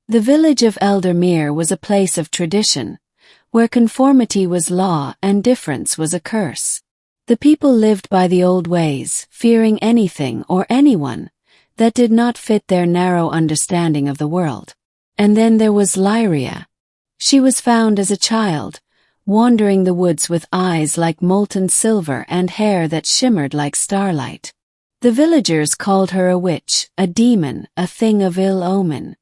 The village of Eldermere was a place of tradition, where conformity was law and difference was a curse. The people lived by the old ways, fearing anything or anyone that did not fit their narrow understanding of the world. And then there was Lyria. She was found as a child, wandering the woods with eyes like molten silver and hair that shimmered like starlight. The villagers called her a witch, a demon, a thing of ill omen.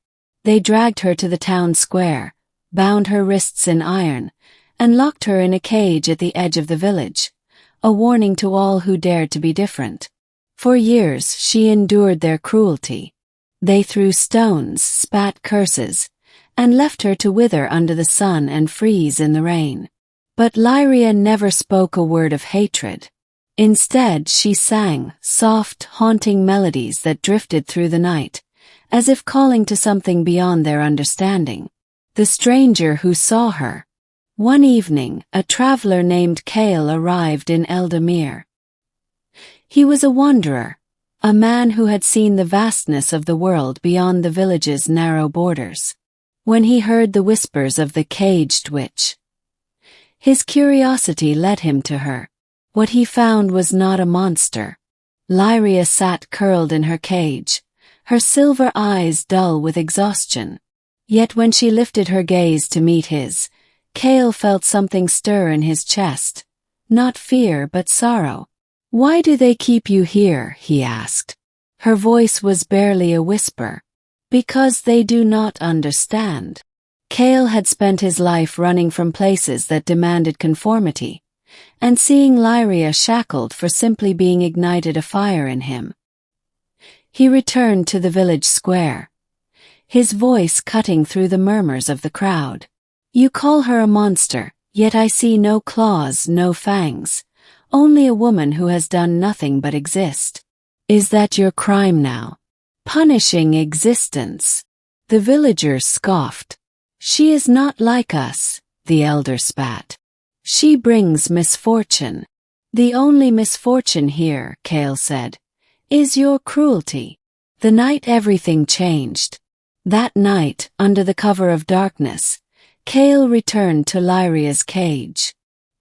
They dragged her to the town square, bound her wrists in iron, and locked her in a cage at the edge of the village, a warning to all who dared to be different. For years she endured their cruelty. They threw stones, spat curses, and left her to wither under the sun and freeze in the rain. But Lyria never spoke a word of hatred. Instead, she sang soft, haunting melodies that drifted through the night, as if calling to something beyond their understanding. The stranger who saw her. One evening, a traveler named Kael arrived in Eldermere. He was a wanderer, a man who had seen the vastness of the world beyond the village's narrow borders. When he heard the whispers of the caged witch, his curiosity led him to her. What he found was not a monster. Lyria sat curled in her cage, her silver eyes dull with exhaustion. Yet when she lifted her gaze to meet his, Kael felt something stir in his chest. Not fear but sorrow. "Why do they keep you here?" he asked. Her voice was barely a whisper. "Because they do not understand." Kael had spent his life running from places that demanded conformity, and seeing Lyria shackled for simply being ignited a fire in him. He returned to the village square, his voice cutting through the murmurs of the crowd. "You call her a monster, yet I see no claws, no fangs, only a woman who has done nothing but exist. Is that your crime now? Punishing existence?" The villagers scoffed. "She is not like us," the elder spat. "She brings misfortune." "The only misfortune here," Kael said, "is your cruelty." The night everything changed. That night, under the cover of darkness, Kael returned to Lyria's cage.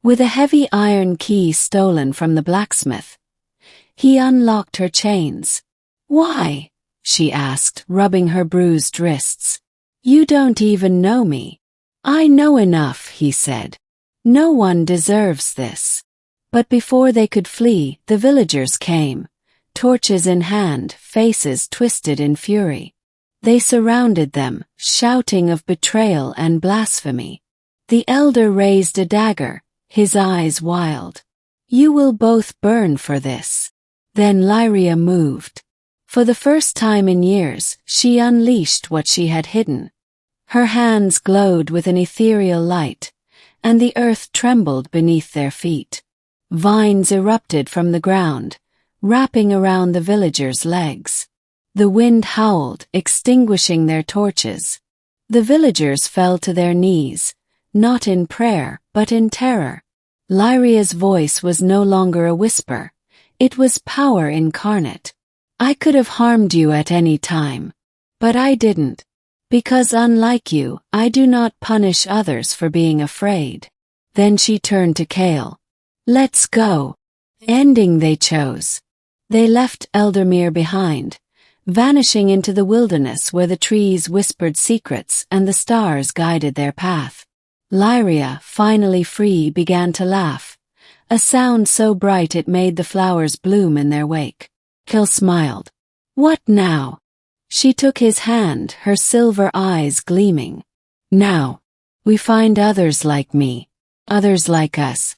With a heavy iron key stolen from the blacksmith, he unlocked her chains. "Why?" she asked, rubbing her bruised wrists. "You don't even know me." "I know enough," he said. "No one deserves this." But before they could flee, the villagers came, torches in hand, faces twisted in fury. They surrounded them, shouting of betrayal and blasphemy. The elder raised a dagger, his eyes wild. "You will both burn for this." Then Lyria moved. For the first time in years, she unleashed what she had hidden. Her hands glowed with an ethereal light, and the earth trembled beneath their feet. Vines erupted from the ground, wrapping around the villagers' legs. The wind howled, extinguishing their torches. The villagers fell to their knees, not in prayer, but in terror. Lyria's voice was no longer a whisper. It was power incarnate. "I could have harmed you at any time. But I didn't. Because unlike you, I do not punish others for being afraid." Then she turned to Kael. "Let's go." Ending they chose. They left Eldermere behind, vanishing into the wilderness where the trees whispered secrets and the stars guided their path. Lyria, finally free, began to laugh, a sound so bright it made the flowers bloom in their wake. Kael smiled. "What now?" She took his hand, her silver eyes gleaming. "Now, we find others like me, others like us,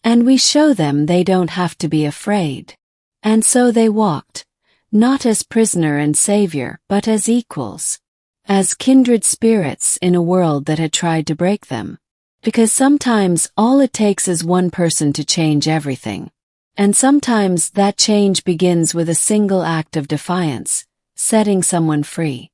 and we show them they don't have to be afraid." And so they walked, not as prisoner and savior, but as equals, as kindred spirits in a world that had tried to break them. Because sometimes all it takes is one person to change everything. And sometimes that change begins with a single act of defiance, setting someone free.